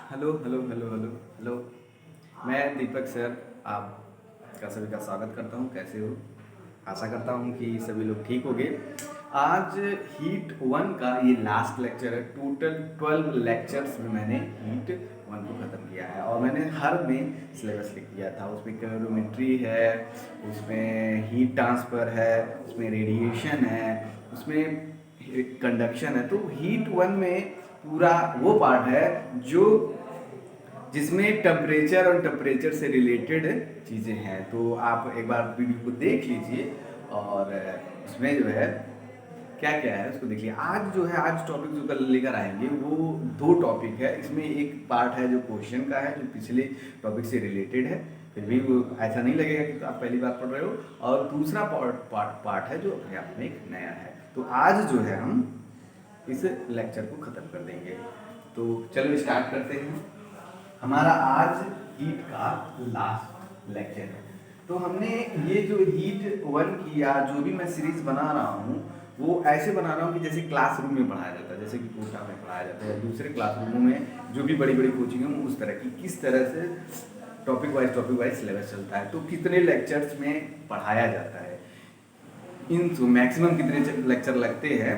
Hello hello hello hello hello. मैं दीपक sir आपका सभी का स्वागत करता हूँ। कैसे हो? आशा करता हूँ कि सभी लोग ठीक होंगे। आज हीट वन का ये लास्ट लेक्चर है। टोटल 12 लेक्चर्स में मैंने हीट वन को ख़त्म किया है और मैंने हर में सिलेबस लिख दिया था। उसमें कैलोरीमेट्री है, उसमें हीट ट्रांसफ़र है, उसमें रेडिएशन है, उसमें कंडक्शन है। तो हीट वन में पूरा वो पार्ट है जो जिसमें टेम्परेचर और टेम्परेचर से रिलेटेड चीज़ें हैं। तो आप एक बार वीडियो को देख लीजिए और उसमें जो है क्या क्या है उसको देखिए। आज जो है, आज टॉपिक जो कल लेकर आएंगे वो दो टॉपिक है। इसमें एक पार्ट है जो क्वेश्चन का है, जो पिछले टॉपिक से रिलेटेड है। फिर भी वो ऐसा नहीं लगेगा कि आप पहली बार पढ़ रहे हो। और दूसरा पार्ट है जो अपने आप में एक नया है। तो आज जो है हम इस लेक्चर को ख़त्म कर देंगे। तो चलो स्टार्ट करते हैं। हमारा आज हीट का लास्ट लेक्चर है। तो हमने ये जो हीट वन की या जो भी मैं सीरीज बना रहा हूँ वो ऐसे बना रहा हूँ कि जैसे क्लासरूम में पढ़ाया जाता है, जैसे कि कोटा में पढ़ाया जाता है, दूसरे क्लासरूमों में जो भी बड़ी बड़ी कोचिंग है उस तरह की, किस तरह से टॉपिक वाइज सिलेबस चलता है, तो कितने लेक्चर्स में पढ़ाया जाता है, इन मैक्सिमम कितने लेक्चर लगते हैं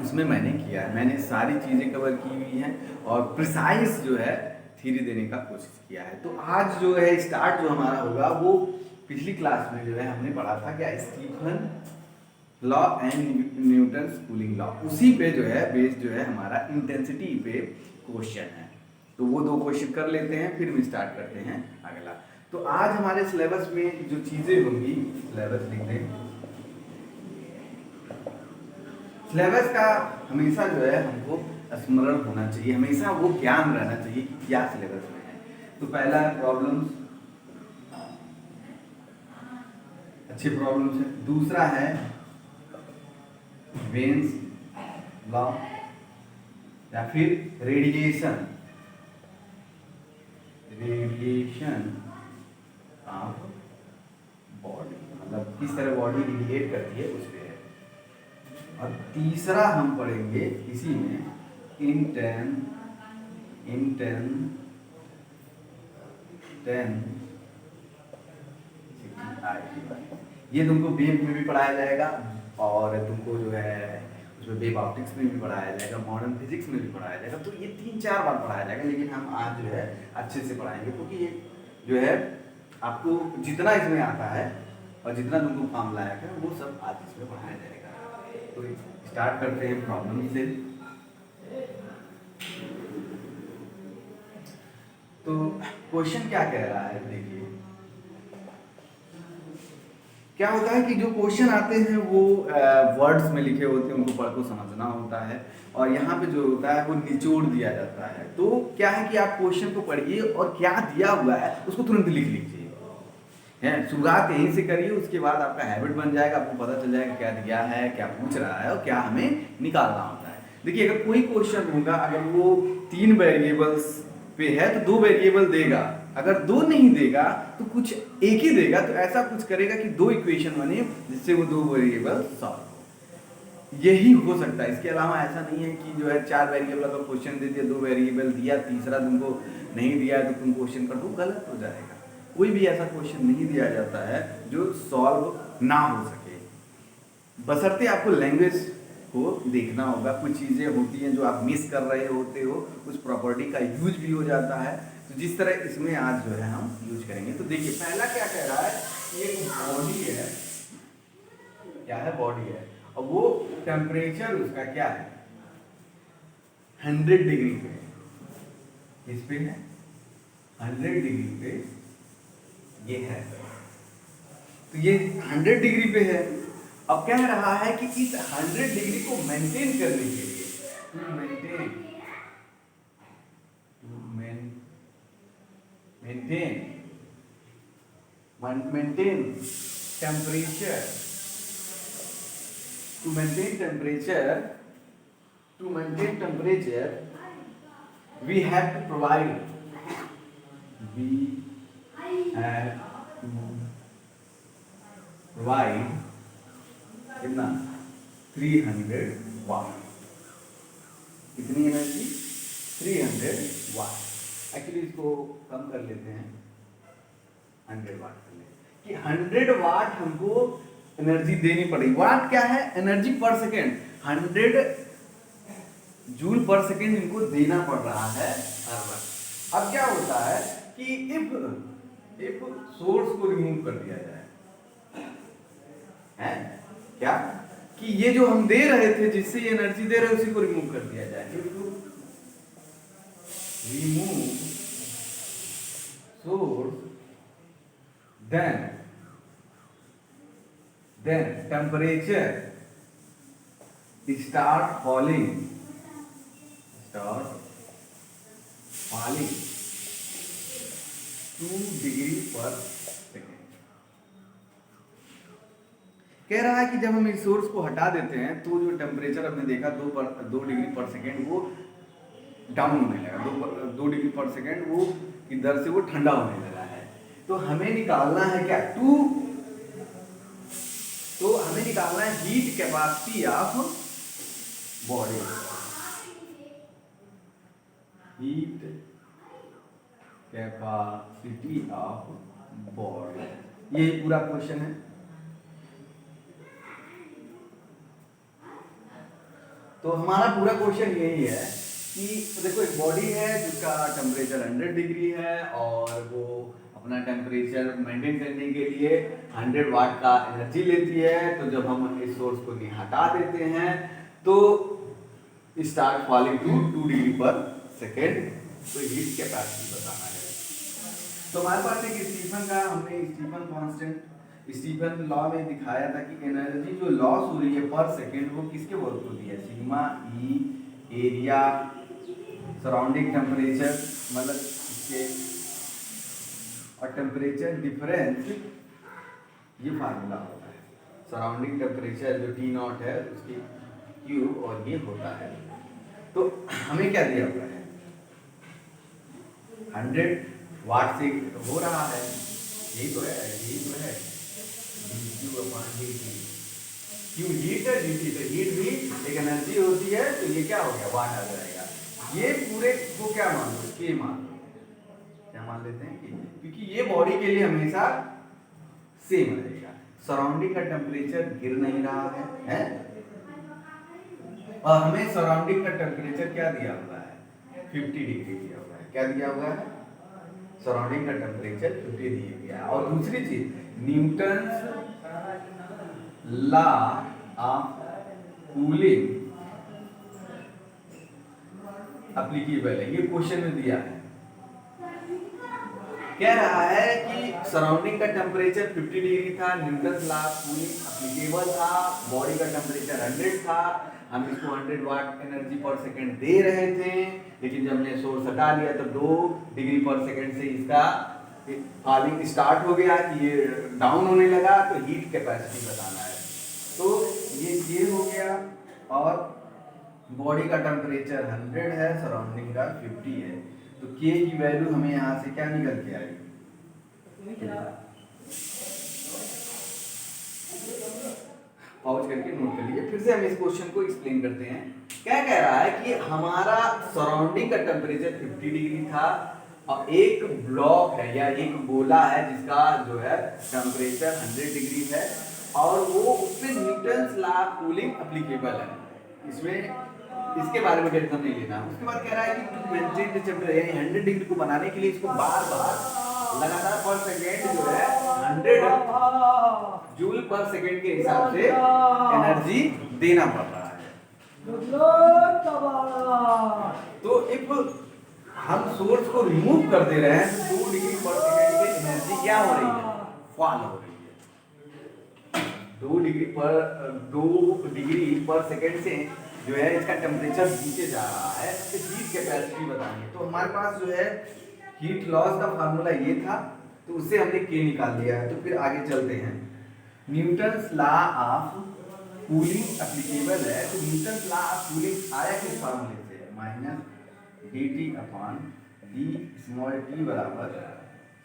उसमें मैंने किया है। मैंने सारी चीज़ें कवर की हुई हैं और प्रिसाइज जो है थ्योरी देने का कोशिश किया है। तो आज जो है स्टार्ट जो हमारा होगा वो पिछली क्लास में जो है हमने पढ़ा था क्या, Stephen law and Newton cooling law. उसी पे जो है बेस जो है हमारा इंटेंसिटी पे क्वेश्चन है। तो वो दो क्वेश्चन कर लेते हैं, फिर हम स्टार्ट करते हैं अगला। तो आज हमारे सिलेबस में जो चीज़ें होंगी, सिलेबस लिख दें। सिलेबस का हमेशा जो है हमको स्मरण होना चाहिए, हमेशा वो ज्ञान रहना चाहिए कि क्या सिलेबस में है। तो पहला है प्रॉब्लम्स, अच्छे प्रॉब्लम्स है। दूसरा है वेन्स लॉ या फिर रेडिएशन, रेडिएशन ऑफ बॉडी, मतलब किस तरह बॉडी रेडिएट करती है उस पर है। और तीसरा हम पढ़ेंगे इसी में इंटेन ये तुमको वेव में भी पढ़ाया जाएगा और तुमको जो है उसमें वेव ऑप्टिक्स में भी पढ़ाया जाएगा, मॉडर्न फिजिक्स में भी पढ़ाया जाएगा। तो ये 3-4 बार पढ़ाया जाएगा, लेकिन हम आज जो है अच्छे से पढ़ाएंगे क्योंकि ये जो है आपको जितना इसमें आता है और जितना तुमको काम लायक है वो सब आज इसमें पढ़ाया जाएगा। तो स्टार्ट करते हैं प्रॉब्लम से। तो क्वेश्चन क्या कह रहा है देखिए। क्या होता है कि जो क्वेश्चन आते हैं वो वर्ड्स में लिखे होते हैं, उनको पढ़ को समझना होता है और यहाँ पे जो होता है वो निचोड़ दिया जाता है। तो क्या है कि आप क्वेश्चन को पढ़िए और क्या दिया हुआ है उसको तुरंत लिख लीजिए। है, शुरुआत यहीं से करिए, उसके बाद आपका हैबिट बन जाएगा, आपको पता चल जाएगा क्या दिया है, क्या पूछ रहा है और क्या हमें निकालना होता है। देखिए अगर कोई क्वेश्चन होगा, अगर वो 3 वेरिएबल्स पे है तो 2 वेरिएबल देगा, अगर 2 नहीं देगा तो कुछ एक ही देगा। तो ऐसा कुछ करेगा कि 2 इक्वेशन बने जिससे वो 2 वेरिएबल सॉल्व हो। यही हो सकता है, इसके अलावा ऐसा नहीं है कि जो है 4 वेरिएबल का क्वेश्चन दे दिया, 2 वेरिएबल दिया, तीसरा तुमको नहीं दिया तो तुम क्वेश्चन कर दो, गलत हो जाएगा। कोई भी ऐसा क्वेश्चन नहीं दिया जाता है जो सॉल्व ना हो सके, बशर्ते आपको लैंग्वेज को देखना होगा। कुछ चीज़ें होती हैं जो आप मिस कर रहे होते हो, उस प्रॉपर्टी का यूज भी हो जाता है। तो जिस तरह इसमें आज जो है हम यूज करेंगे। तो देखिए पहला क्या कह रहा है कि एक बॉडी है, क्या है, बॉडी है और वो टेम्परेचर उसका क्या है 100 डिग्री पे, इस पे है 100 डिग्री पे ये है। तो ये 100 डिग्री पे है। अब कह रहा है कि इस 100 डिग्री को मेंटेन करने के लिए maintain temperature, to maintain temperature we have to provide कितना 300 वाट। कितनी एनर्जी 300 वाट। एक्चुअली इसको कम कर लेते हैं, 100 वाट कर लेते कि 100 वाट हमको एनर्जी देनी पड़ेगी। वाट क्या है? Energy per second. 100 जूल पर सेकेंड इनको देना पड़ रहा है हर वक्त। अब क्या होता है कि इफ सोर्स को रिमूव कर दिया जाए, है क्या कि ये जो हम दे रहे थे, जिससे ये एनर्जी दे रहे, उसी को रिमूव कर दिया जाए। Remove source, then temperature start falling 2 degree पर सेकेंड। कह रहा है कि जब हम इस सोर्स को हटा देते हैं तो जो टेम्परेचर हमने देखा 2 डिग्री पर सेकेंड वो डाउन होने लगा। 2 डिग्री पर सेकेंड वो की दर से वो ठंडा होने लगा है। तो हमें निकालना है क्या? तो हमें निकालना है heat capacity of body. Heat capacity of body, यही पूरा क्वेश्चन है। तो हमारा पूरा क्वेश्चन यही है कि देखो एक बॉडी है जिसका टेम्परेचर 100 डिग्री है और वो अपना टेम्परेचर मेंटेन करने के लिए 100 वाट का एनर्जी लेती है। तो जब हम इस सोर्स को हटा देते हैं तो स्टार्ट फॉलिंग टू 2 डिग्री पर सेकेंड। तो हीट कैपेसिटी बताना है। तो हमारे पास एक हमने स्टीफन कांस्टेंट, स्टीफन लॉ में दिखाया था कि एनर्जी जो लॉस हो रही है पर सेकेंड वो किसके वर्क होती है? सिग्मा ई एरिया सराउंडिंग टेम्परेचर, मतलब इसके और टेम्परेचर डिफरेंस, ये फार्मूला होता है। सराउंडिंग टेम्परेचर जो T नॉट है उसकी क्यूब और ये होता है। तो हमें क्या दिया हुआ है? 100 वाट से हो रहा है, यही तो है क्यों हीट है dt, तो हीट भी एक एनर्जी होती है। तो ये क्या हो गया? वाट आ जाएगा। ये पूरे को क्या मान लो? के मान लो। क्या मान लेते हैं? के, क्योंकि ये बॉडी के लिए हमेशा सेम रहेगा। सराउंडिंग का टेम्परेचर गिर नहीं रहा है? और हमें सराउंडिंग का टेम्परेचर क्या दिया हुआ है? 50 डिग्री दिया हुआ है। क्या दिया हुआ है? सराउंडिंग का टेम्परेचर 50 दिया गया है। और दूसरी चीज, Newton's law of cooling applicable है। ये क्वेश्चन में दिया है। कह रहा है कि सराउंडिंग का टेम्परेचर 50 डिग्री था, Newton's law of cooling applicable था, बॉडी का टेम्परेचर 100 था, हम इसको 100 वाट एनर्जी पर सेकेंड दे रहे थे। लेकिन जब हमने सोर्स हटा दिया तो 2 डिग्री पर सेकेंड से इसका फॉलिंग स्टार्ट हो गया कि ये डाउन होने लगा। तो हीट कैपेसिटी बताना है। तो ये हो गया और बॉडी का टेम्परेचर 100 है, सराउंडिंग का 50 है। तो K की वैल्यू हमें यहाँ से क्या निकल के आएगी? पॉज करके नोट कर लीजिए। फिर से हम इस क्वेश्चन को एक्सप्लेन करते हैं। क्या कह रहा है कि हमारा सराउंडिंग का टेम्परेचर 50 डिग्री था और एक ब्लॉक है या एक गोला है जिसका जो है टेम्परेचर 100 डिग्री है और वो उसमें Newton's law of cooling applicable है। इसमें इसके बारे में टेंशन नहीं लेना। उसके बाद कह रहा है कि टू मेंटेन द टेम्परेचर, यानी 100 डिग्री को बनाने के लिए इसको बार-बार लगातार पर सेकंड जो है 100 जूल पर सेकंड के हिसाब से एनर्जी देना पड़ रहा है। तो इफ हम सोर्स को रिमूव कर दे रहे हैं तो 2 डिग्री पर सेकंड की एनर्जी क्या हो रही है? फॉल हो रही है। 2 डिग्री पर सेकंड से जो है इसका टेम्परेचर नीचे जा रहा है। इसकी हीट कैपेसिटी बतानी है। तो हमारे पास जो है हीट लॉस का फार्मूला ये था, तो उससे हमने K निकाल लिया है। तो फिर आगे चलते हैं। Newton's law of cooling applicable है। तो न्यूटन्स लॉ ऑफ कूलिंग आया किस फार्मूले से? Minus dt upon d small t बराबर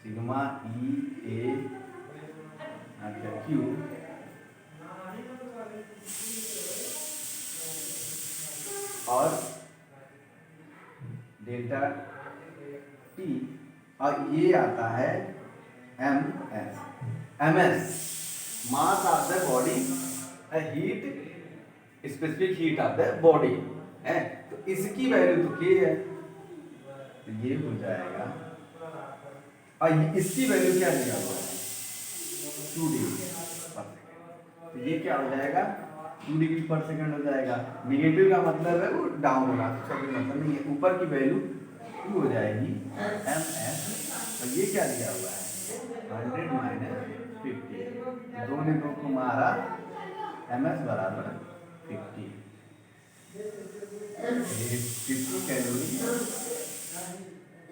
सिग्मा E A क्यू और डेल्टा T T और ये आता है MS। MS mass of the body, heat, specific heat of the body है। तो इसकी वैल्यू तो K है, तो ये हो जाएगा, और इसकी वैल्यू क्या दिया हुआ है 2 डिग्री पर सेकेंड। तो ये क्या हो जाएगा 2 डिग्री पर सेकेंड हो जाएगा। नेगेटिव का मतलब है वो डाउन होना, तो कोई मतलब नहीं है। ऊपर की वैल्यू 2 हो जाएगी MS, और ये क्या दिया हुआ है 100 माइनस 50। 2 ने 2 को मारा, MS बराबर 50। 50 कैलोरी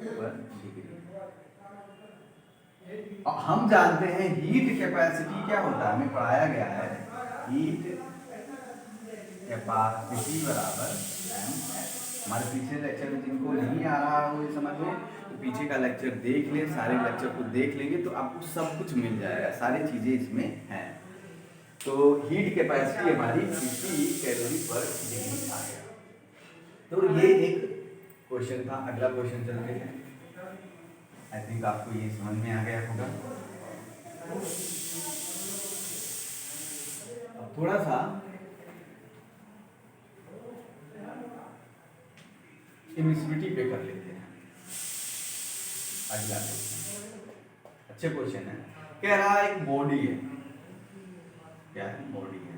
पर डिग्री। और हम जानते हैं हीट कैपेसिटी क्या होता है, हमें पढ़ाया गया है हीट कैपेसिटी बराबर MS। हमारे पिछले लेक्चर में जिनको नहीं आ रहा हो ये समझ में, तो पीछे का लेक्चर देख ले, सारे लेक्चर को देख लेंगे तो आपको सब कुछ मिल जाएगा, सारी चीजें इसमें हैं। तो हीट कैपेसिटी हमारी 50 कैलोरी पर डिग्री आ गया। तो ये एक क्वेश्चन था। अगला क्वेश्चन चलते हैं। आई थिंक आपको ये समझ में आ गया होगा। अब थोड़ा सा इमिसिविटी पे कर लेते हैं। अगला क्वेश्चन अच्छे क्वेश्चन है। कह रहा है एक बॉडी है, क्या है बॉडी है,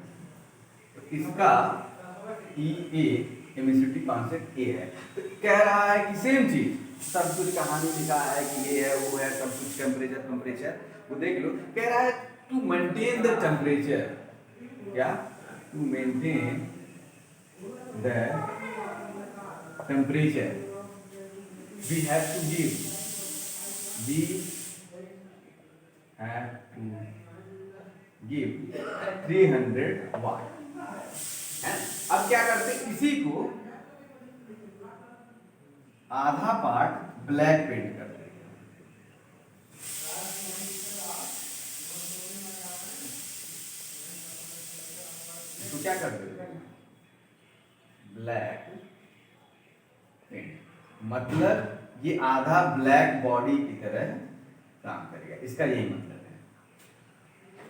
तो इसका EA इमिसिविटी कांस्टेंट A है। तो कह रहा है कि सेम चीज, सब कुछ कहानी लिखा है कि ये है वो है, सब कुछ टेम्परेचर वो देख लो। कह रहा है टू मेंटेन द टेम्परेचर, क्या to maintain the temperature we have to give 300 watt है। अब क्या करते, इसी को आधा पार्ट ब्लैक पेंट कर देंगे। तो क्या कर देते हैं ब्लैक पेंट, मतलब ये आधा ब्लैक बॉडी की तरह काम करेगा, इसका यही मतलब है।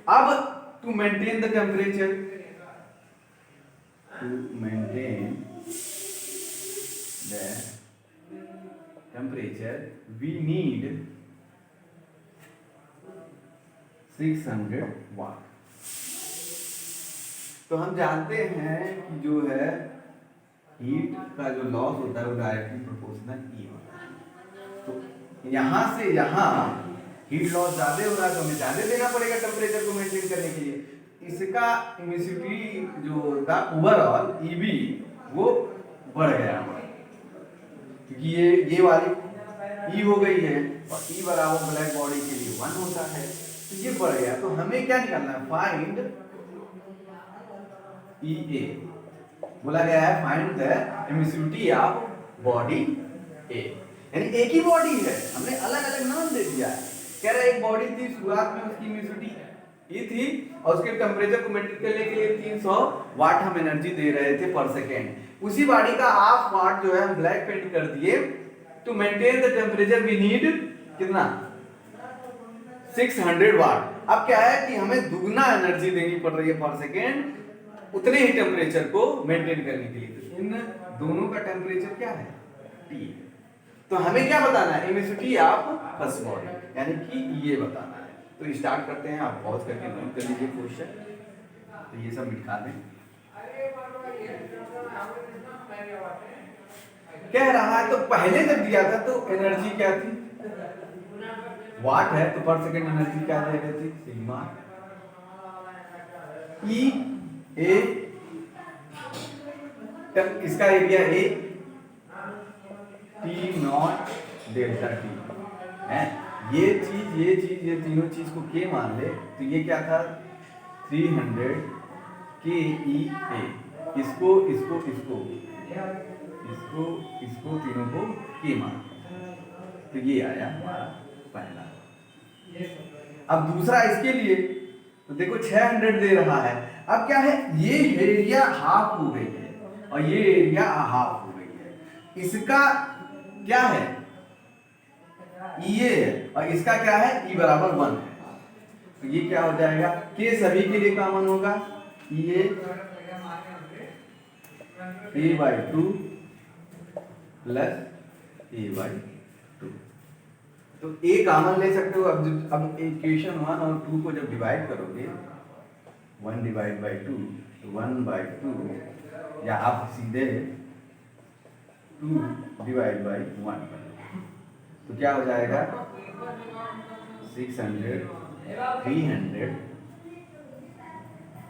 अब to maintain the temperature, to maintain the temperature we need 600 watt. तो हम जानते हैं कि जो है हीट का जो लॉस होता है वो डायरेक्टली प्रोपोर्शनल E होता है। तो यहाँ से यहाँ हीट लॉस ज्यादा हो रहा है तो हमें ज्यादा देना पड़ेगा टेम्परेचर को मेंटेन करने के लिए। इसका इमिसिविटी जो था ओवरऑल EB वो बढ़ गया हमारा, क्योंकि ये वाली E हो गई है और E बराबर ब्लैक बॉडी के लिए 1 होता है, तो ये बढ़ गया। तो हमें क्या निकालना है, फाइंड EA। बोला गया है find the emissivity of body A, यानी एक ही बॉडी है, हमने अलग अलग नाम दे दिया है। कह रहा है एक बॉडी थी, शुरुआत में उसकी इमिसिविटी E थी और उसके टेम्परेचर को मेंटेन करने के लिए 300 वाट हम एनर्जी दे रहे थे पर सेकेंड। उसी बॉडी का हाफ वाट जो है हम ब्लैक पेंट कर दिए। To maintain the temperature we need कितना 600 वाट। अब क्या है कि हमें दुगना एनर्जी देनी पड़ रही है पर सेकेंड उतने ही टेम्परेचर को मेंटेन करने के लिए। तो इन दोनों का टेम्परेचर क्या है T। तो हमें क्या बताना है, इमिसिविटी ऑफ फर्स्ट बॉडी, यानी कि ये बताना है। तो स्टार्ट करते हैं, आप पॉज करके नोट कर लीजिए क्वेश्चन। तो ये सब मिटा दें। कह रहा है तो पहले जब दिया था तो एनर्जी क्या थी, वाट है, तो पर सेकंड एनर्जी क्या दे रही थी, सिग्मा E A, इसका area A T not delta T है। ये चीज ये तीनों चीज को K मान ले, तो ये क्या था 300 KEA। इसको तीनों को K मान, तो ये आया हमारा पहला। अब दूसरा इसके लिए तो देखो 600 दे रहा है। अब क्या है, ये एरिया हाफ हो गई है और ये एरिया हाफ हो गई है। इसका क्या है ये है और इसका क्या है ई बराबर 1 है। तो ये क्या हो जाएगा के सभी के लिए कॉमन होगा ये a/2 प्लस a/2। तो a कॉमन ले सकते हो। अब इक्वेशन 1 और 2 को जब डिवाइड करोगे 1 डिवाइड बाई 2 तो 1/2 या आप सीधे 2 डिवाइड बाई 1 तो क्या हो जाएगा 600 300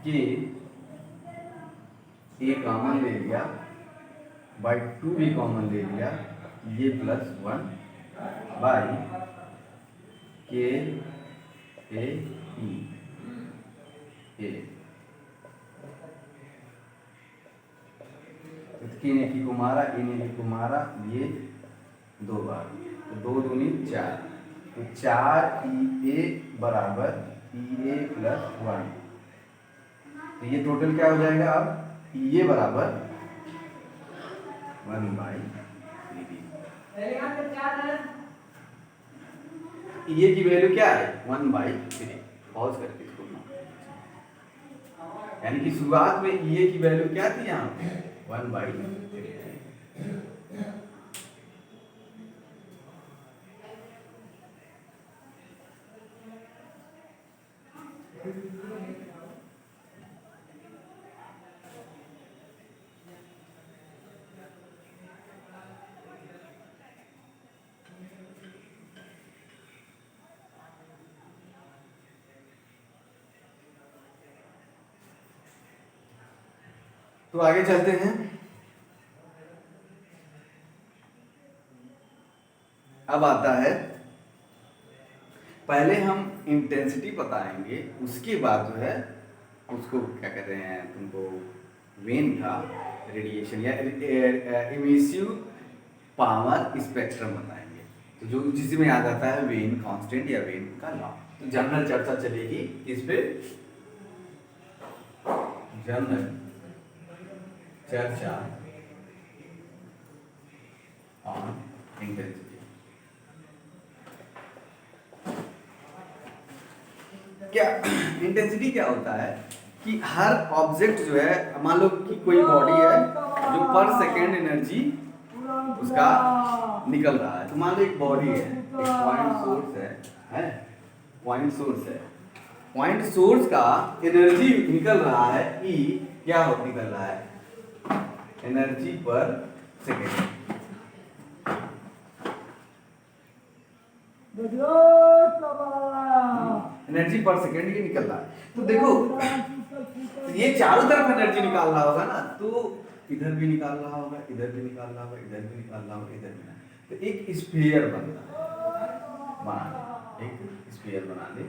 के ए कॉमन ले लिया बाई 2 भी कॉमन ले लिया ये प्लस 1 बाई के ए ई ए ने की को मारा इन्हें की को मारा ये 2 बार तो 2 दूनी 4 तो 4 ई ए बराबर ई ए प्लस 1 तो ये टोटल क्या हो जाएगा अब ई ए बराबर 1/3 ई ए की वैल्यू क्या है 1/3 पॉज करके इसको यानी कि शुरुआत में ई ए की वैल्यू क्या थी यहाँ पे 1/3 तो आगे चलते हैं। अब आता है पहले हम इंटेंसिटी बताएंगे उसके बाद जो है उसको क्या कहते हैं तुमको वेन का रेडिएशन या इमिसिव पावर स्पेक्ट्रम बताएंगे तो जो जिसमें आ जाता है वेन कांस्टेंट या वेन का लॉ। तो जनरल चर्चा चलेगी इस पे जनरल चर्चा ऑन इंटेंसिटी। क्या इंटेंसिटी क्या होता है कि हर ऑब्जेक्ट जो है मान लो कि कोई बॉडी है जो पर सेकेंड एनर्जी उसका निकल रहा है। तो मान लो एक बॉडी है एक पॉइंट सोर्स है पॉइंट सोर्स है पॉइंट सोर्स का एनर्जी निकल रहा है ई क्या हो निकल रहा है energy per second energy per second ये निकल रहा है। तो देखो ये चारों तरफ एनर्जी निकाल रहा होगा ना तो इधर भी निकाल रहा होगा इधर भी निकाल रहा होगा इधर भी निकाल रहा होगा इधर भी तो एक स्फीयर बनता है बना ले एक स्फीयर बना ले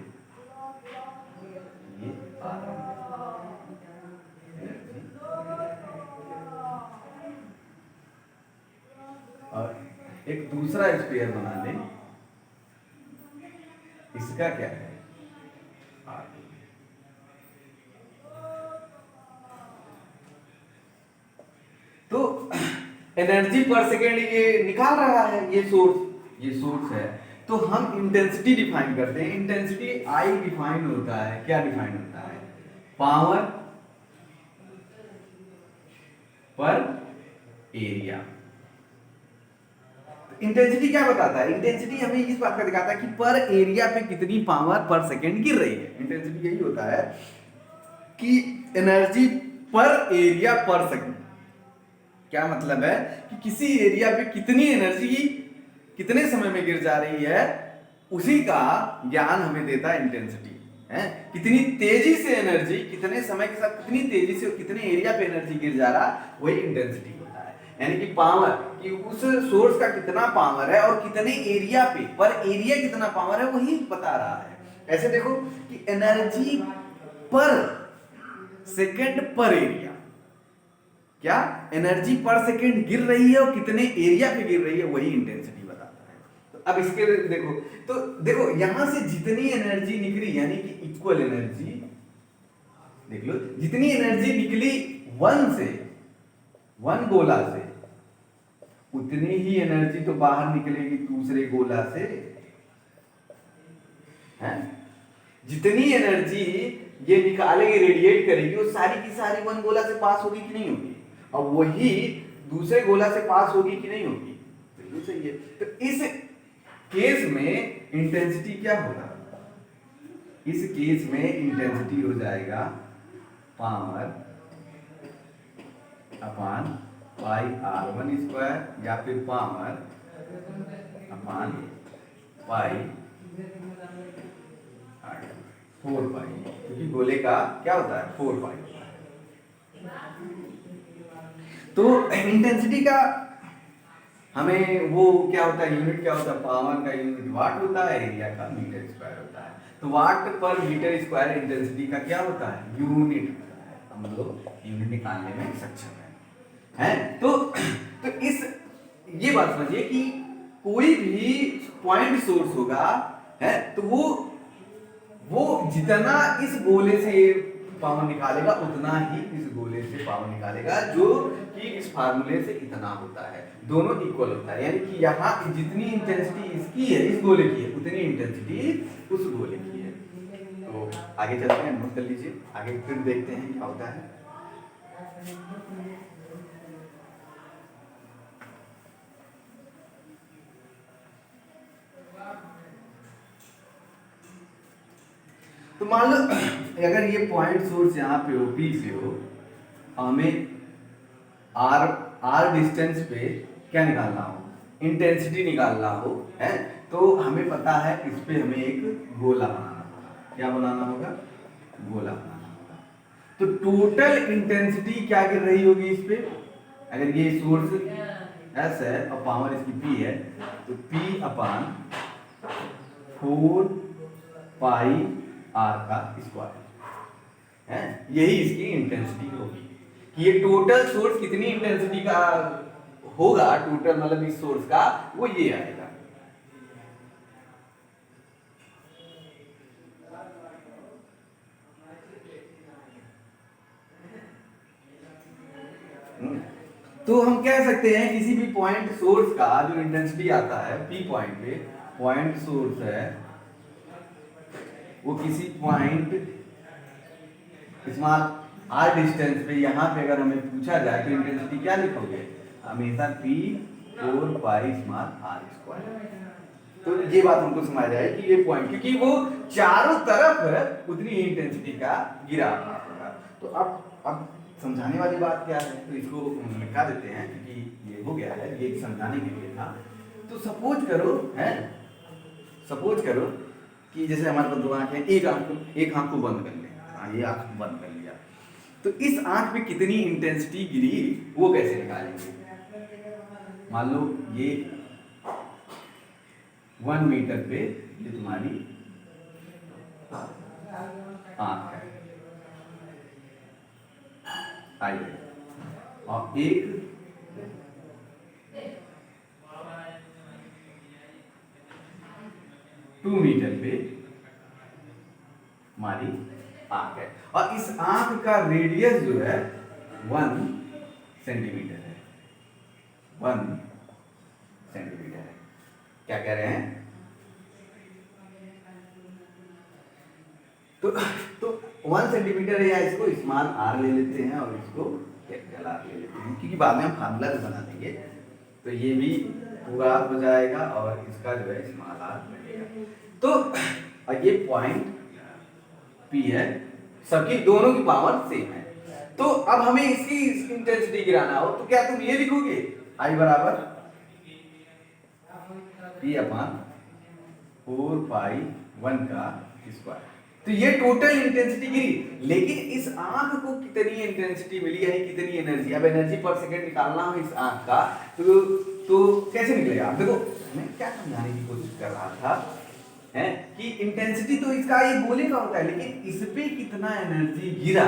ये आ रहा है और एक दूसरा स्फीयर बना ले इसका क्या है तो एनर्जी पर सेकेंड ये निकाल रहा है ये सोर्स है। तो हम इंटेंसिटी डिफाइन करते हैं। इंटेंसिटी आई डिफाइन होता है क्या डिफाइन होता है पावर पर एरिया। इंटेंसिटी क्या बताता है इंटेंसिटी हमें इस बात का दिखाता है कि पर एरिया पे कितनी पावर पर सेकेंड गिर रही है। इंटेंसिटी यही होता है कि एनर्जी पर एरिया पर सेकेंड। क्या मतलब है कि किसी एरिया पे कितनी एनर्जी कितने समय में गिर जा रही है उसी का ज्ञान हमें देता है इंटेंसिटी है। कितनी तेजी से एनर्जी कितने समय के साथ कितनी तेजी से कितने एरिया पे एनर्जी गिर जा रहा वही इंटेंसिटी होता है। यानी कि पावर कि उस सोर्स का कितना पावर है और कितने एरिया पे पर एरिया कितना पावर है वही बता रहा है। ऐसे देखो कि एनर्जी पर सेकेंड पर एरिया क्या एनर्जी पर सेकेंड गिर रही है और कितने एरिया पे गिर रही है वही इंटेंसिटी बताता है। तो अब इसके देखो यहां से जितनी एनर्जी निकली यानी कि इक्वल एनर्जी देख लो जितनी एनर्जी निकली वन गोला से उतनी ही एनर्जी तो बाहर निकलेगी दूसरे गोला से है, जितनी एनर्जी ये निकालेगी, रेडिएट करेगी, वो सारी की सारी वन गोला से पास होगी कि नहीं होगी, और वही दूसरे गोला से पास होगी कि नहीं होगी, तो ये सही है। तो इस केस में इंटेंसिटी क्या होगा, इस केस में इंटेंसिटी हो जाएगा पावर अपान पाई R1 स्क्वायर, या फिर पावर अपान पाई R2, 4 पाई, क्योंकि गोले का क्या होता है 4 पाई होता है। तो इंटेंसिटी का हमें वो क्या होता है, यूनिट क्या होता है, पावर का यूनिट वाट होता है, एरिया का मीटर स्क्वायर होता है। तो वाट पर मीटर स्क्वायर इंटेंसिटी का क्या होता है, यूनिट होता है। हम लोग यूनिट निकालने में सक्षम है। तो इस ये बात समझिए कि कोई भी पॉइंट सोर्स होगा है, तो वो जितना इस गोले से पावर निकालेगा उतना ही इस गोले से पावर निकालेगा, जो कि इस फार्मूले से इतना होता है, दोनों इक्वल होता है। यानी कि यहाँ जितनी इंटेंसिटी इसकी है, इस गोले की है, उतनी इंटेंसिटी उस गोले की है। तो आगे चलते हैं, नोट कर लीजिए, आगे फिर देखते हैं क्या होता है। तो मान लो अगर ये पॉइंट सोर्स यहाँ पे हो, P से हो, हमें R डिस्टेंस पे क्या निकालना हो, इंटेंसिटी निकालना हो, है, तो हमें पता है इस पे हमें एक गोला बनाना होगा। क्या बनाना होगा, गोला बनाना होगा। तो टोटल इंटेंसिटी क्या गिर रही होगी इस पे, अगर ये सोर्स S है और पावर इसकी P है, तो P अपान 4 पाई R का स्क्वायर है, यही इसकी इंटेंसिटी होगी। कि ये टोटल सोर्स कितनी इंटेंसिटी का होगा, टोटल मतलब इस सोर्स का, वो ये आएगा। तो हम कह सकते हैं किसी भी पॉइंट सोर्स का जो इंटेंसिटी आता है P पॉइंट पे, पॉइंट सोर्स है वो किसी पॉइंट स्मॉल R डिस्टेंस पे, यहाँ पे अगर हमें पूछा जाए तो इंटेंसिटी क्या लिखोगे, हमेशा P 4 pi small R square. तो ये बात हमको समझ आए कि ये पॉइंट, क्योंकि वो चारों तरफ उतनी इंटेंसिटी का गिरा होगा। तो अब समझाने वाली बात क्या है, तो इसको मिटा देते हैं क्योंकि ये हो गया है, ये समझाने के लिए था। तो सपोज करो कि जैसे हमारे पास दो आंखें, एक आंख को बंद कर ले, ये आंख बंद कर लिया, तो इस आंख पे कितनी इंटेंसिटी गिरी वो कैसे निकालेंगे। मान लो ये 1 मीटर पे ये तुम्हारी आंख है, आई, और एक 2 मीटर पे हमारी आंख है, और इस आंख का रेडियस जो है 1 सेंटीमीटर है, 1 सेंटीमीटर है। क्या कह रहे हैं, तो 1 सेंटीमीटर है, या इसको स्मॉल r ले लेते हैं और इसको कैपिटल R ले लेते हैं, क्योंकि बाद में हम फार्मूला बना देंगे। तो ये भी पूरा हो जाएगा और इसका जो है स्मॉल r बनेगा। तो ये पॉइंट P है, सबकी दोनों की पावर सेम है। तो अब हमें इसकी इंटेंसिटी गिराना हो तो क्या तुम ये लिखोगे, I बराबर P अपान 4 पाई 1 का स्क्वायर। तो ये टोटल इंटेंसिटी गिरी, लेकिन इस आंख को कितनी इंटेंसिटी मिली, यानी कितनी एनर्जी। अब एनर्जी पर सेकंड निकालना हो इस आंख का, तो कैसे निकलेगा। आप देखो, मैं क्या समझाने की कोशिश कर रहा था है कि इंटेंसिटी तो इसका ये गोले का होता है, लेकिन इस पे कितना एनर्जी गिरा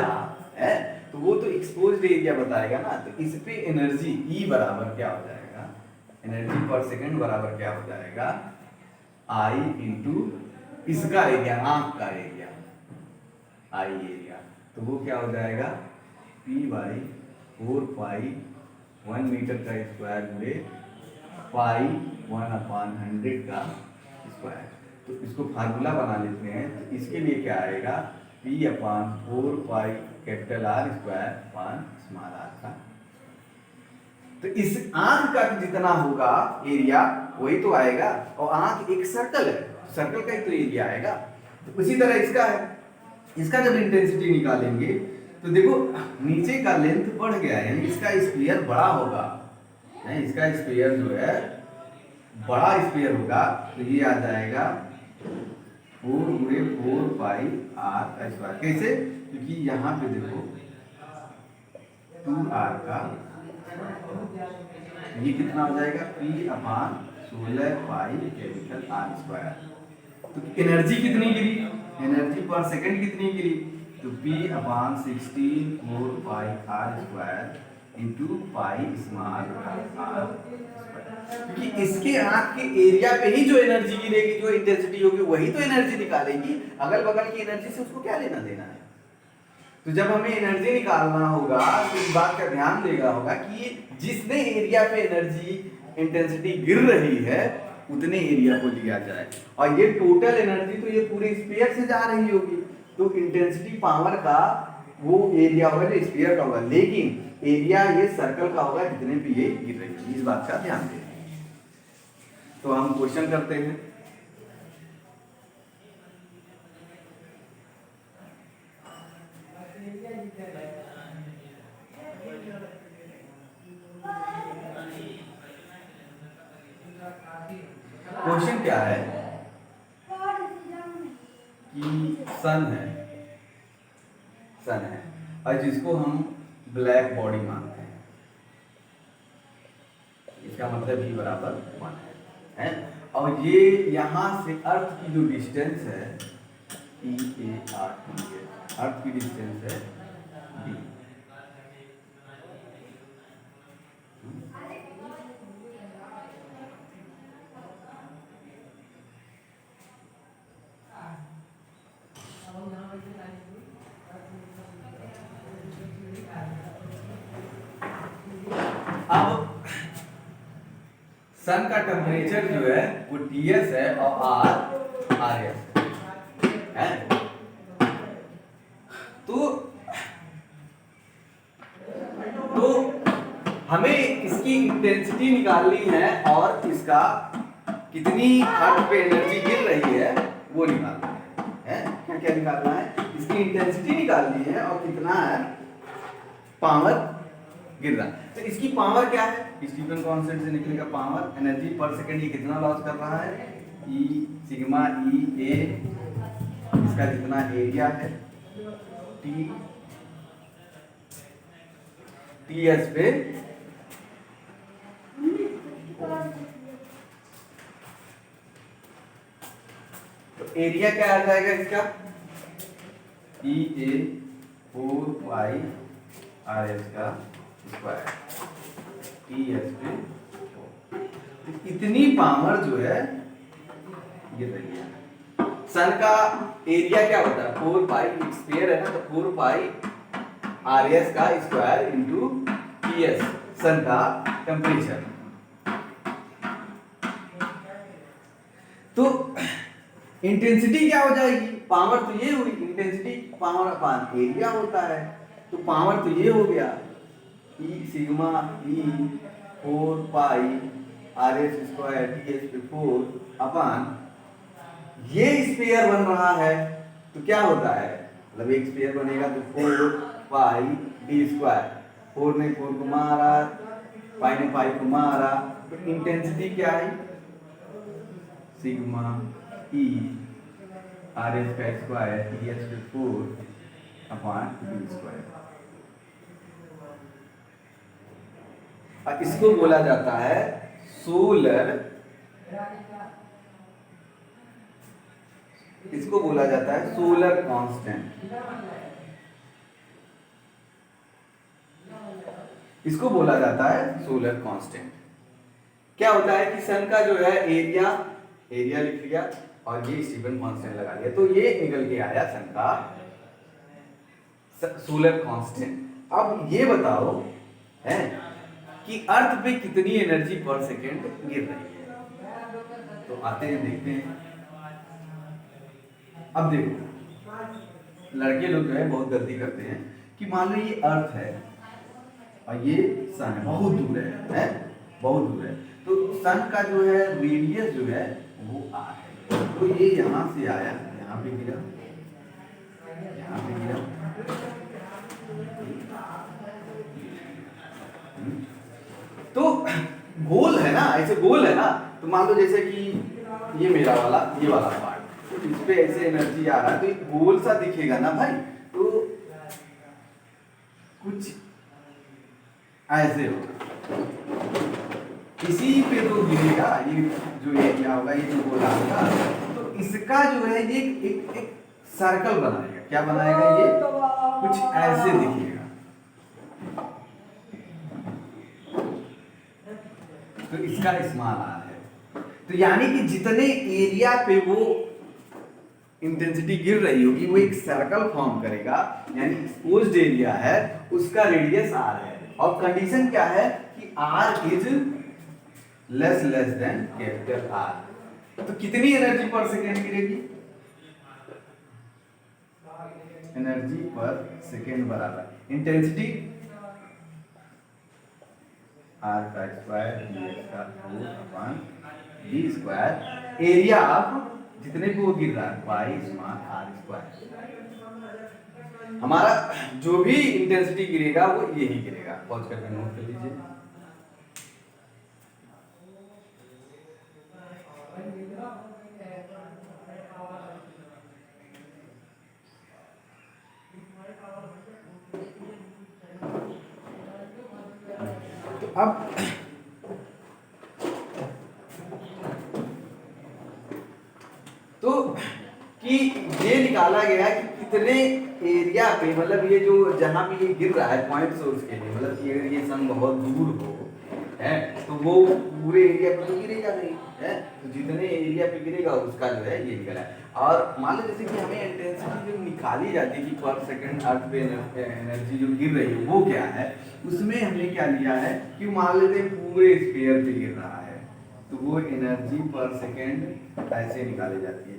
है, तो वो तो एक्सपोज्ड एरिया बताएगा ना। तो इस पे एनर्जी E बराबर क्या हो जाएगा, एनर्जी पर सेकंड बराबर क्या हो जाएगा, I इंटू इसका एरिया, आंख का एरिया, I एरिया। तो वो क्या हो जाएगा, P बाई 4 पाई 1 मीटर का स्क्वायर गुणे पाई 1/100 का स्क्वायर। तो इसको फार्मूला बना लेते हैं। तो इसके लिए क्या आएगा, P/4 capital R square upon small r का। तो इस आंख का जितना होगा एरिया वही तो आएगा, और आंख एक सर्कल है, सर्कल का ही तो एरिया आएगा। तो उसी तरह इसका है, इसका जब इंटेंसिटी निकालेंगे तो देखो नीचे का लेंथ बढ़ गया है, यानी इसका स्क्वायर बड़ा होगा, इसका स्क्वायर जो है बड़ा स्क्वायर होगा। तो ये आ जाएगा 4 पाई r का स्क्वायर। कैसे? क्योंकि यहाँ पे देखो 2r का, ये कितना हो जाएगा P/16 pi capital R square. तो एनर्जी कितनी गिरी, एनर्जी पर सेकंड कितनी गिरी, तो P/16 4 पाई R square into pi small r, क्योंकि इसके आंख के एरिया पे ही जो एनर्जी गिरेगी, जो इंटेंसिटी होगी वही तो एनर्जी निकालेगी, अगल बगल की एनर्जी से उसको क्या लेना देना है। तो जब हमें एनर्जी निकालना होगा तो इस बात का ध्यान देगा होगा कि जितने एरिया पे एनर्जी इंटेंसिटी गिर रही है उतने एरिया को लिया जाए, और ये टोटल एनर्जी तो ये पूरे स्फीयर से जा रही होगी, तो इंटेंसिटी पावर का वो एरिया होगा जो स्फीयर का होगा, लेकिन एरिया ये सर्कल का होगा जितने भी ये गिर रही है। इस बात का ध्यान दें। तो हम क्वेश्चन करते हैं। क्वेश्चन क्या है कि सन है और जिसको हम ब्लैक बॉडी मानते हैं, इसका मतलब भी बराबर 1 है, और ये यहाँ से अर्थ की जो डिस्टेंस है अर्थ की डिस्टेंस है d। अब सन का टेम्परेचर जो है वो Ts है और R Rs है। तो हमें इसकी इंटेंसिटी निकालनी है और इसका कितनी अर्थ पे एनर्जी गिर रही है वो निकालना है। क्या क्या निकालना है, इसकी इंटेंसिटी निकालनी है और कितना है पावर गिर रहा है। तो इसकी पावर क्या है, स्टीफन कांस्टेंट से निकलेगा पावर, एनर्जी पर सेकंड ये कितना लॉस कर रहा है E सिग्मा E A, इसका जितना एरिया है Ts पे, तो एरिया क्या आ जाएगा इसका EA 4 पाई RS का स्क्वायर Ts पे। इतनी पावर जो है ये रही है। सन का एरिया क्या होता है 4 पाई, स्फीयर है ना, तो 4 पाई RS का स्क्वायर इंटू Ts सन का टेम्परेचर। तो इंटेंसिटी क्या हो जाएगी, पावर तो ये हुई, इंटेंसिटी पावर अपान एरिया होता है, तो पावर तो ये हो गया E सिग्मा E 4 पाई RS स्क्वायर Ts पे 4 अपान, ये स्फीयर बन रहा है तो क्या होता है, मतलब एक स्फीयर बनेगा तो 4 पाई d स्क्वायर, 4 ने 4 को मारा, पाई ने पाई को मारा, तो इंटेंसिटी क्या है सिग्मा E RS का स्क्वायर Ts पे 4 अपान d स्क्वायर। इसको बोला जाता है सोलर, इसको बोला जाता है सोलर कांस्टेंट, इसको बोला जाता है सोलर कांस्टेंट। क्या होता है कि सन का जो है एरिया लिख लिया और ये स्टीफन कांस्टेंट लगा लिया, तो ये निकल के आया सन का सोलर कांस्टेंट। अब ये बताओ है कि अर्थ पे कितनी एनर्जी पर सेकेंड गिर रही है, तो आते हैं देखते हैं। अब देखो लड़के लोग जो है बहुत गलती करते हैं कि मान लो ये अर्थ है और ये सन है, बहुत दूर है बहुत दूर है। तो सन का जो है रेडियस जो है वो आर है। तो ये यहाँ से आया, यहाँ पे गिरा, यहाँ पे गिरा, तो गोल है ना, ऐसे गोल है ना। तो मान लो जैसे कि ये मेरा वाला ये वाला पार्ट, तो इस पे ऐसे एनर्जी आ रहा है तो एक गोल सा दिखेगा ना भाई। तो कुछ ऐसे हो, इसी पे तो गिरेगा ये जो एरिया होगा, ये जो गोला होगा। तो इसका जो है ये एक सर्कल बनाएगा। क्या बनाएगा? ये कुछ ऐसे दिखेगा। तो इसका स्मॉल आर है। तो यानी कि जितने एरिया पे वो इंटेंसिटी गिर रही होगी वो एक सर्कल फॉर्म करेगा, यानी एक्सपोज्ड एरिया है उसका रेडियस आर है। और कंडीशन क्या है कि R is less than capital R. तो कितनी एनर्जी पर सेकेंड गिरेगी? एनर्जी पर सेकेंड बराबर इंटेंसिटी आर का स्क्वायर डी का whole upon D square, area of जितने पे वो गिर रहा है पाई स्मॉल आर स्क्वायर। हमारा जो भी इंटेंसिटी गिरेगा वो यही गिरेगा। पॉज करके नोट कर लीजिए। तो अब तो कि ये निकाला गया कि कितने एरिया पे, मतलब ये जो जहां पे ये गिर रहा है पॉइंट सोर्स के लिए, मतलब ये सन बहुत दूर हो है तो वो पूरे एरिया पे तो गिरेगा नहीं है। तो जितने एरिया पे गिरेगा उसका जो है ये निकला है। और मान लो जैसे कि हमें इंटेंसिटी जो निकाली जाती है कि पर सेकंड अर्थ पे एनर्जी जो गिर रही है वो क्या है, उसमें हमने क्या लिया है कि मान लेते हैं पूरे स्फीयर पे गिर रहा है तो वो एनर्जी पर सेकंड ऐसे निकाली जाती है।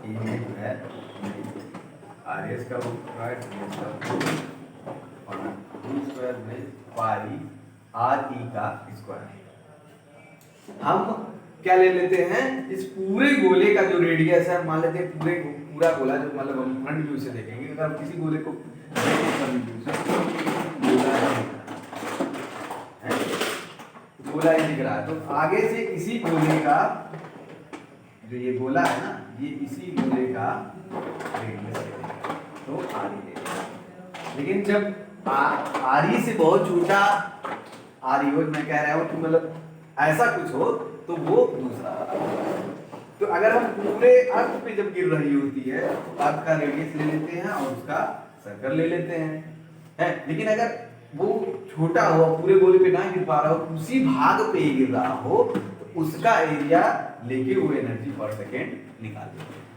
ई में जो है आर एस का स्क्वायर और स्क्वायर में पाई आर ई का स्क्वायर। हम क्या ले लेते हैं, इस पूरे गोले का जो रेडियस है मान लेते हैं पूरा गोला, जो मतलब हम फ्रंट व्यू से देखेंगे। अगर हम किसी गोले को गोला ही दिख रहा है तो आगे से इसी गोले का जो ये गोला है ना, ये इसी गोले का रेडियस तो आरी है। लेकिन जब आरी से बहुत छोटा आरी हो, मैं कह रहा हूं कि मतलब ऐसा कुछ हो तो वो दूसरा। तो अगर हम पूरे अर्थ पे जब गिर रही होती है तो अर्थ का रेडियस ले लेते हैं और उसका सर्कल ले लेते हैं। लेकिन अगर वो छोटा हो, पूरे गोले पे ना गिर पा रहा हो, उसी भाग पे ही गिर रहा हो तो उसका एरिया लेके वो एनर्जी पर सेकेंड निकाल देते हैं।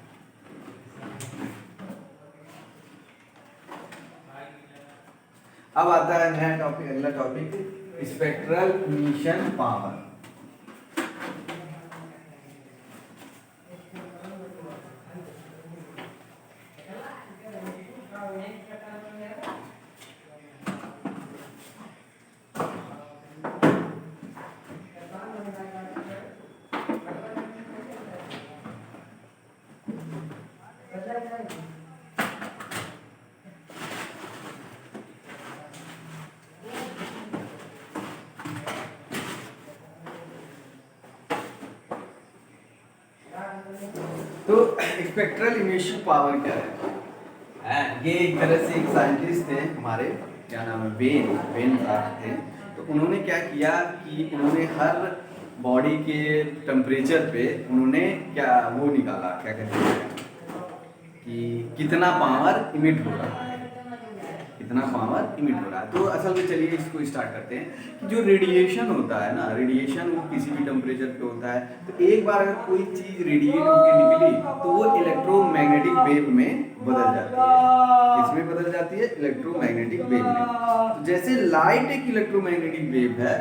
अब आता है नया टॉपिक, अगला टॉपिक स्पेक्ट्रल इमिशन पावर। तो स्पेक्ट्रल इमिशन पावर क्या है? ये एक तरह से एक साइंटिस्ट थे हमारे, क्या नाम है, वेन थे। तो उन्होंने क्या किया कि उन्होंने हर बॉडी के टेम्परेचर पे उन्होंने क्या वो निकाला, क्या कहते हैं कि कितना पावर इमिट हो रहा है, कितना पावर इमिट हो रहा है। तो असल में चलिए इसको स्टार्ट करते हैं कि जो रेडिएशन होता है ना, रेडिएशन वो किसी भी टेम्परेचर पे होता है। तो एक बार अगर कोई चीज रेडिएट होकर निकली तो वो इलेक्ट्रोमैग्नेटिक वेव में बदल जाती है। किसमें बदल जाती है? इलेक्ट्रोमैग्नेटिक वेव में। तो जैसे लाइट एक इलेक्ट्रोमैग्नेटिक वेव है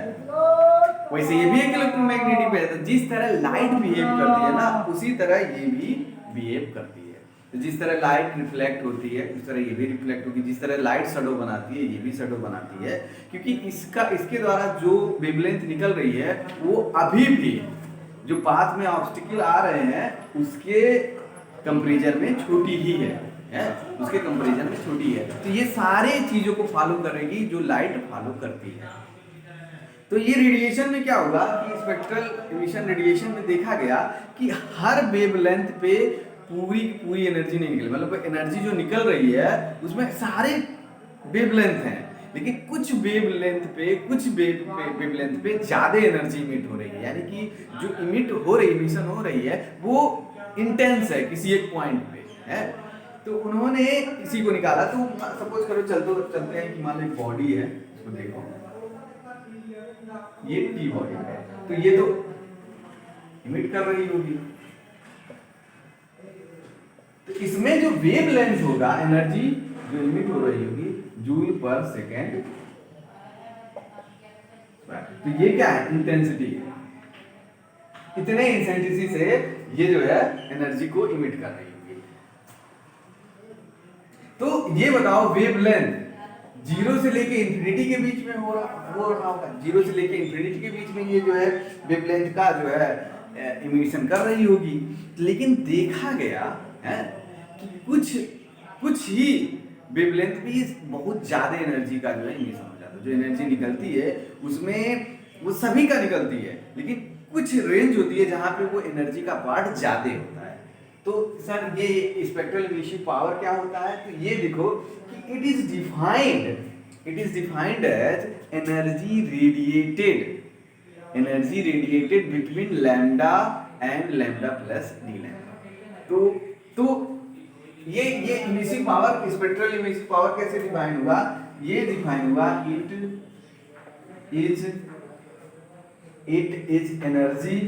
वैसे ये भी एक इलेक्ट्रोमैग्नेटिक वेव है। जिस तरह लाइट बिहेव करती है ना, उसी तरह ये भी बिहेव करती है। तो जिस तरह लाइट रिफ्लेक्ट होती है उस तरह ये भी रिफ्लेक्ट होगी। जिस तरह लाइट शैडो बनाती है ये भी शैडो बनाती है, क्योंकि इसके द्वारा जो वेवलेंथ निकल रही है वो अभी भी जो पाथ में ऑब्स्टिकल आ रहे हैं उसके कंपैरिजन में छोटी ही है, उसके कंपैरिजन में छोटी है। तो ये सारे चीजों को फॉलो करेगी जो लाइट फॉलो करती है। तो ये रेडिएशन में क्या होगा कि स्पेक्ट्रल एमिशन रेडिएशन में देखा गया कि हर वेवलेंथ पे पूरी एनर्जी नहीं निकल, मतलब एनर्जी जो निकल रही है उसमें सारे वेवलेंथ हैं, लेकिन कुछ वेवलेंथ पे ज्यादा एनर्जी इमिट हो रही है। यानी कि जो इमिट हो रही एमिशन हो रही है वो इंटेंस है किसी एक पॉइंट पे है। तो उन्होंने इसी को निकाला। तो सपोज करो चलते हैं कि मान लो एक बॉडी है, इसको देखो, ये टी बॉडी है, तो ये तो इमिट कर रही होगी। तो इसमें जो वेवलेंथ होगा, एनर्जी जो इमिट हो रही होगी जूल पर सेकेंड, तो ये क्या है, इंटेंसिटी। इतने इंटेंसिटी से ये जो है एनर्जी को इमिट कर रही होगी। तो ये बताओ वेवलेंथ 0 से लेके इंफिनिटी के बीच में हो रहा होगा। 0 से लेके इंफिनिटी के बीच में ये जो है वेवलेंथ का जो है इमिशन कर रही होगी। लेकिन देखा गया है कि कुछ ही वेवलेंथ भी बहुत ज्यादा एनर्जी का जो है इमिशन हो जाता है। जो एनर्जी निकलती है उसमें वो सभी का निकलती है, लेकिन कुछ रेंज होती है जहां पे वो एनर्जी का पार्ट ज्यादा होता है। तो सर ये स्पेक्ट्रल इमिशन पावर क्या होता है? तो ये देखो कि it is defined as energy radiated between lambda and lambda plus D lambda. तो ये emission power, spectral emission power कैसे डिफाइन होगा? ये डिफाइन होगा it is energy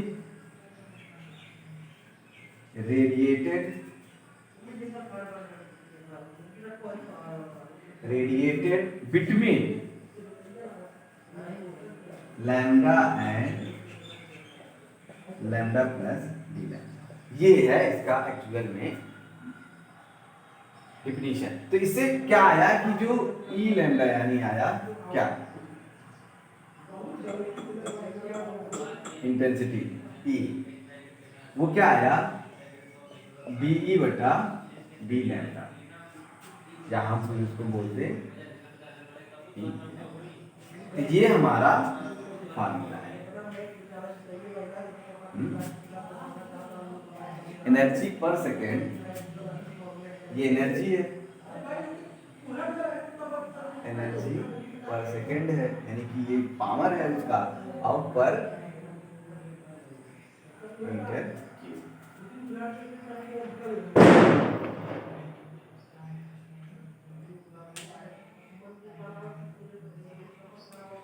radiated between lambda and lambda plus d lambda। ये है इसका actual में डिफिनीशन। तो इससे क्या आया कि जो ई लैम्डा यानी आया क्या, इंटेंसिटी ई, वो क्या आया बीई बटा बी लैम्डा, जहां हम उसको बोलते ई। तो ये हमारा फार्मूला है। एनर्जी पर सेकेंड, ये एनर्जी है, एनर्जी पर सेकेंड है, यानी कि ये पावर है उसका, और पर मीटर क्यूब।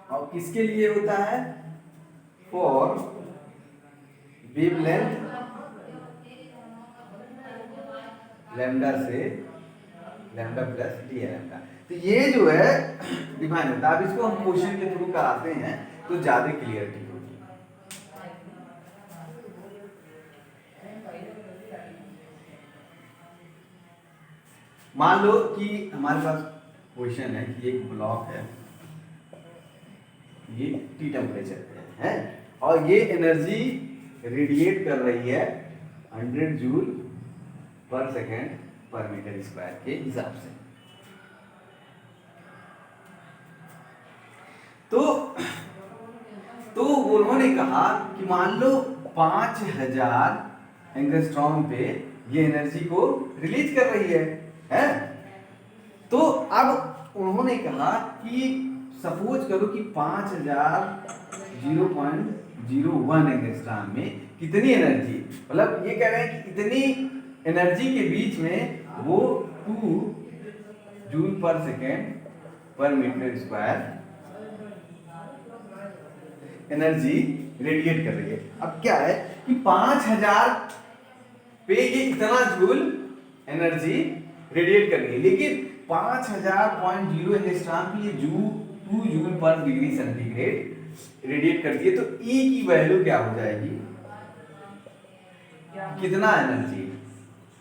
और किसके लिए होता है? फॉर वेवलेंथ लैम्डा से लैम्डा प्लस डी लैम्डा। तो ये जो है डिफाइन होता है। अब इसको हम क्वेश्चन के थ्रू कराते हैं तो ज्यादा क्लियरिटी होगी। मान लो कि हमारे पास क्वेश्चन है कि एक ब्लॉक है, ये टी टेम्परेचर पे है और ये एनर्जी रेडिएट कर रही है 100 जूल पर सेकेंड पर मीटर स्क्वायर के हिसाब से। तो उन्होंने कहा कि मान लो 5000 एंगस्ट्रॉम पे ये एनर्जी को रिलीज कर रही है? तो अब उन्होंने कहा कि सपोज करो कि 5000 एंगस्ट्रॉम में कितनी एनर्जी, मतलब ये कह रहे हैं कि इतनी एनर्जी के बीच में वो 2 जूल पर सेकेंड पर मीटर स्क्वायर एनर्जी रेडिएट कर रही है। अब क्या है कि 5000 पे ये इतना जूल एनर्जी रेडिएट कर रही है, लेकिन 5000.0 एंगस्ट्रॉम की ये 2 जूल पर डिग्री सेंटीग्रेड रेडिएट करती है, तो ई की वैल्यू क्या हो जाएगी, कितना एनर्जी,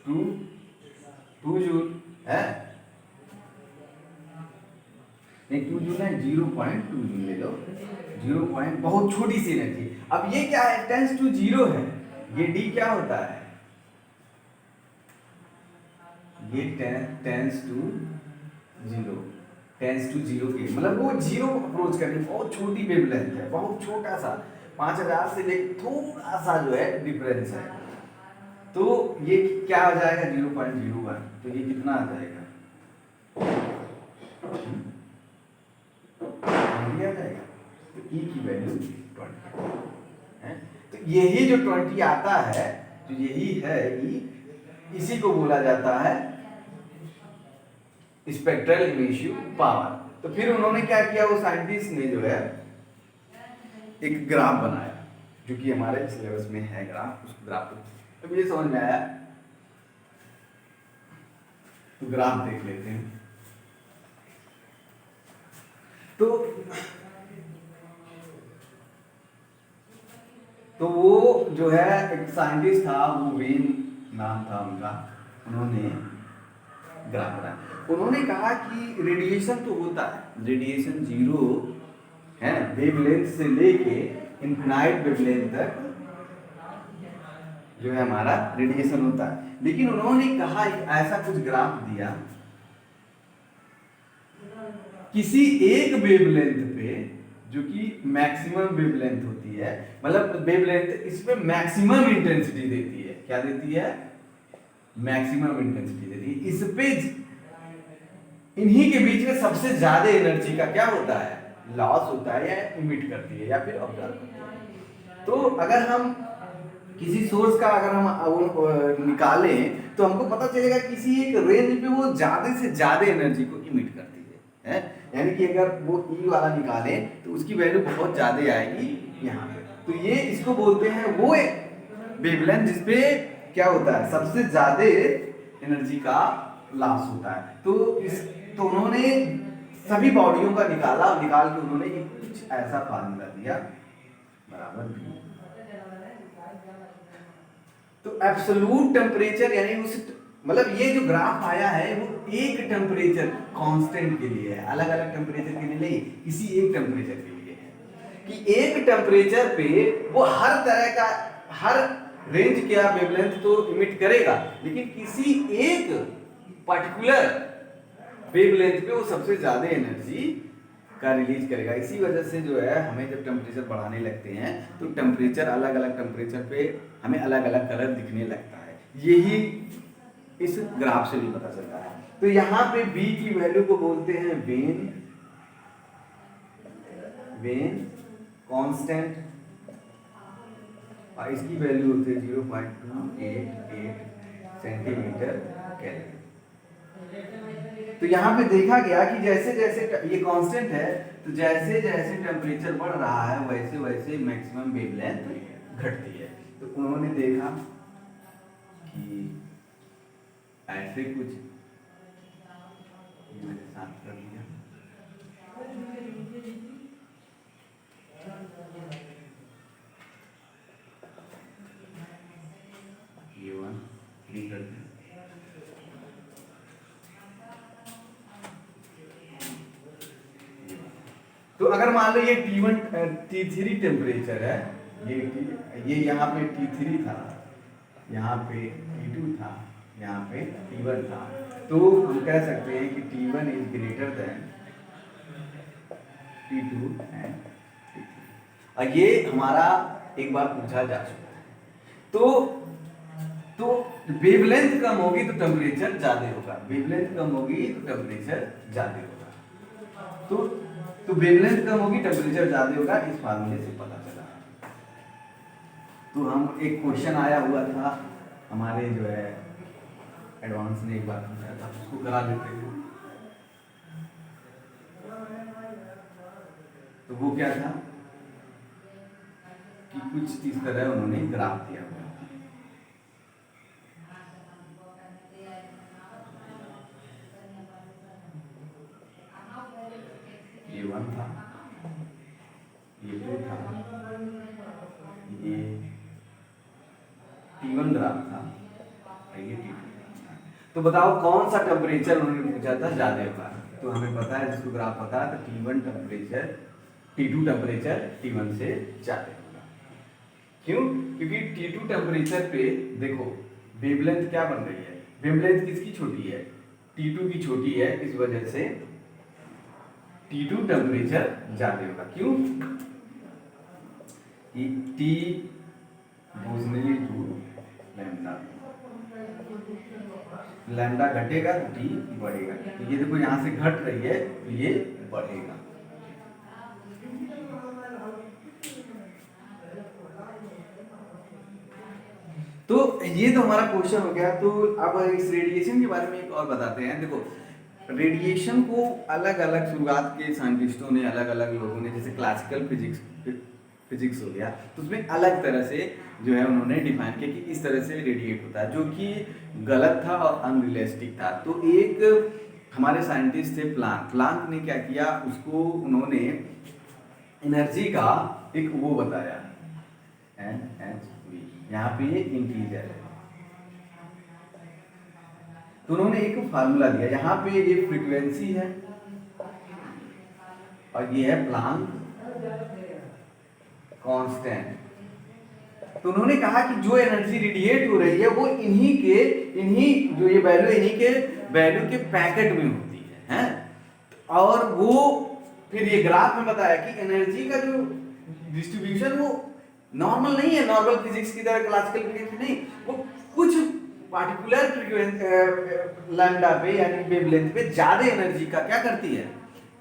2 जूल है, नहीं 2 जूल है, 0.2 जूल ले लो, 0 पॉइंट, बहुत छोटी सी एनर्जी। अब ये क्या है, टेंस टू जीरो है, ये डी क्या होता है, ये tends to zero, tends to zero के मतलब वो जीरो अप्रोच करनी, बहुत छोटी वेवलेंथ है, बहुत छोटा सा, 5000 से लेकर थोड़ा सा जो है डिफरेंस है, तो ये क्या आ जाएगा 0.01, तो ये कितना आ जाएगा, आ जाएगा, तो ई की वैल्यू 20 है, तो यही जो 20 आता है, तो यही है ई, इसी को बोला जाता है स्पेक्ट्रल इमिसिव पावर। तो फिर उन्होंने क्या किया, वो साइंटिस्ट ने जो है एक ग्राफ बनाया, जो कि हमारे सिलेबस में है ग्राफ, उस ग्राफ को अब ये समझ में आया, तो ग्राफ देख लेते हैं। तो वो जो है एक साइंटिस्ट था, वो वेन नाम था उनका, उन्होंने ग्राफ बनाया, उन्होंने कहा कि रेडिएशन तो होता है, रेडिएशन जीरो है, वेवलेंथ से लेके इनफिनाइट वेवलेंथ तक जो है हमारा रेडिएशन होता है, लेकिन उन्होंने कहा ऐसा कुछ ग्राफ दिया, किसी एक वेवलेंथ पे जो कि मैक्सिमम वेवलेंथ होती है, मतलब वेवलेंथ इसमें मैक्सिमम इंटेंसिटी देती है, क्या देती है, मैक्सिमम इंटेंसिटी देती है, इस पे इन्हीं के बीच में सबसे ज्यादा एनर्जी का क्या होता है, लॉस होता है, या इमिट करती है या फिर ऑब्जर्व करती है। तो अगर हम किसी सोर्स का अगर हम निकालें तो हमको पता चलेगा किसी एक रेंज पे वो ज्यादा से ज्यादा एनर्जी को इमिट करती है, यानी कि अगर वो ई वाला निकालें तो उसकी वैल्यू बहुत ज्यादा आएगी यहाँ पे, तो ये इसको बोलते हैं वो वेवलेंथ जिसपे क्या होता है, सबसे ज्यादा एनर्जी का लॉस होता है। तो उन्होंने सभी बॉडियों का निकाल के उन्होंने कुछ ऐसा फार्मूला दिया, बराबर भी, तो एब्सोल्यूट टेम्परेचर यानी उस मतलब ये जो ग्राफ आया है वो एक टेम्परेचर कांस्टेंट के लिए है, अलग अलग टेम्परेचर के लिए नहीं, किसी एक टेम्परेचर के लिए है, कि एक टेम्परेचर पे वो हर तरह का हर रेंज का वेवलेंथ तो इमिट करेगा, लेकिन किसी एक पर्टिकुलर वेवलेंथ पे वो सबसे ज्यादा एनर्जी का रिलीज करेगा। इसी वजह से जो है हमें जब टेम्परेचर बढ़ाने लगते हैं तो टेम्परेचर अलग अलग टेम्परेचर पे हमें अलग अलग कलर दिखने लगता है, यही इस ग्राफ से भी पता चलता है। तो यहाँ पे B की वैल्यू को बोलते हैं वेन कांस्टेंट, और इसकी वैल्यू होती है 0.288 सेंटीमीटर कैलोरी। तो यहाँ पे देखा गया कि जैसे जैसे ये कांस्टेंट है, तो जैसे जैसे टेम्परेचर बढ़ रहा है वैसे वैसे मैक्सिमम वेवलेंथ घटती है। तो उन्होंने देखा कि ऐसे कुछ मेरे साथ कर दिया, ये वन कर दिया, तो अगर मान लो ये T1 T3 टेम्परेचर है, ये यहाँ पे T3 था, यहाँ पे T2 था, यहाँ पे T1 था, तो हम कह सकते हैं कि T1 is greater than T2 and T3। और ये हमारा एक बार पूछा जा चुका है। तो वेवलेंथ कम होगी तो टेम्परेचर ज्यादा होगा, वेवलेंथ कम होगी तो टेम्परेचर ज्यादा होगा, तो वेवलेंथ कम होगी टेम्परेचर ज्यादा होगा, इस फार्मूले से पता चला। तो हम एक क्वेश्चन आया हुआ था हमारे जो है एडवांस ने एक बार पूछा था, उसको करा देते हैं। तो वो क्या था कि कुछ इस तरह उन्होंने ग्राफ दिया हुआ, ये 1 था, ये T1 ग्राफ था, ये T2। तो बताओ कौन सा टेम्परेचर उन्होंने पूछा था ज्यादा होगा। तो हमें पता है, जिसको ग्राफ पता है, तो T1 temperature, T2 temperature T1 से ज्यादा होगा। क्यों? क्योंकि T2 टेम्परेचर पे देखो वेवलेंथ क्या बन रही है, वेवलेंथ किसकी छोटी है, T2 की छोटी है, इस वजह से T2 टेम्परेचर ज्यादा होगा। क्यों? कि T goes to lambda, lambda घटेगा तो T बढ़ेगा। तो ये देखो यहाँ से घट रही है तो ये बढ़ेगा। तो ये तो हमारा क्वेश्चन हो गया। तो अब इस रेडिएशन के बारे में एक और बताते हैं। देखो रेडिएशन को अलग अलग शुरुआत के साइंटिस्टों ने, अलग अलग लोगों ने, जैसे क्लासिकल फिजिक्स हो गया, तो उसमें अलग तरह से जो है उन्होंने डिफाइन किया कि इस तरह से रेडिएट होता है, जो कि गलत था और अनरियलिस्टिक था। तो एक हमारे साइंटिस्ट थे प्लांक ने क्या किया, उसको उन्होंने एनर्जी का एक वो बताया, NHV, यहाँ पे ये इंटीजर है। तो उन्होंने एक फार्मूला दिया, यहाँ पे ये फ्रीक्वेंसी है और ये है प्लांक कांस्टेंट। तो उन्होंने कहा कि जो एनर्जी रेडिएट हो रही है वो इन्हीं जो ये वैल्यू, इन्हीं के वैल्यू के पैकेट में होती है, और वो फिर ये ग्राफ में बताया कि एनर्जी का जो डिस्ट्रीब्यूशन वो नॉर्मल नहीं है, नॉर्मल फिजिक्स की तरह, क्लासिकल फिजिक्स नहीं, वो कुछ पार्टिकुलर फ्रीक्वेंसी लैम्डा पे यानी वेवलेंथ पे ज्यादा एनर्जी का क्या करती है,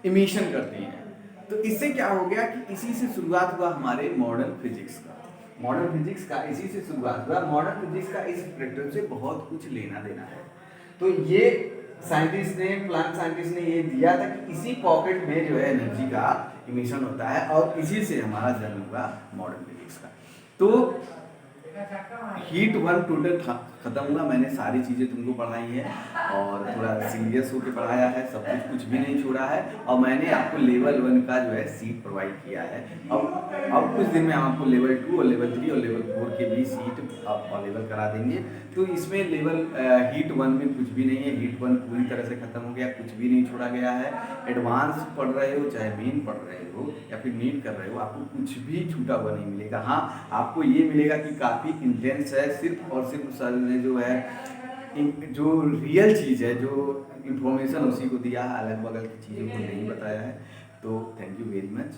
इमिशन करती है। तो इससे क्या हो गया कि इसी से शुरुआत हुआ हमारे मॉडर्न फिजिक्स का। मॉडर्न फिजिक्स का इसी से शुरुआत हुआ। मॉडर्न फिजिक्स का इस प्रेडिक्टर से बहुत कुछ लेना देना है। तो ये साइंटिस्ट ने, प्लांक साइंटिस्ट ने ये दिया था कि इसी पॉकेट में जो है एनर्जी का इमिशन होता है, और इसी से हमारा जन्म हुआ मॉडर्न फिजिक्स का। तो हीट 1 टोटल खत्म हुआ। मैंने सारी चीज़ें तुमको पढ़ाई है और थोड़ा सीरियस होकर पढ़ाया है, सब कुछ भी नहीं छोड़ा है। और मैंने आपको लेवल 1 का जो है सीट प्रोवाइड किया है। अब कुछ दिन में हम आपको लेवल 2 और लेवल 3 और लेवल 4 के भी सीट आप अवेलेबल करा देंगे। तो इसमें लेवल हीट 1 में कुछ भी नहीं है, हीट 1 पूरी तरह से खत्म हो गया, कुछ भी नहीं छोड़ा गया है। एडवांस पढ़ रहे हो चाहे मेन पढ़ रहे हो या फिर नीट कर रहे हो, आपको कुछ भी छूटा हुआ नहीं मिलेगा। हाँ, आपको ये मिलेगा कि काफ़ी इंटेंस है, सिर्फ और सिर्फ सर ने जो है जो रियल चीज़ है, जो इंफॉर्मेशन उसी को दिया है, अलग बगल की चीज़ों को नहीं बताया है। तो थैंक यू वेरी मच।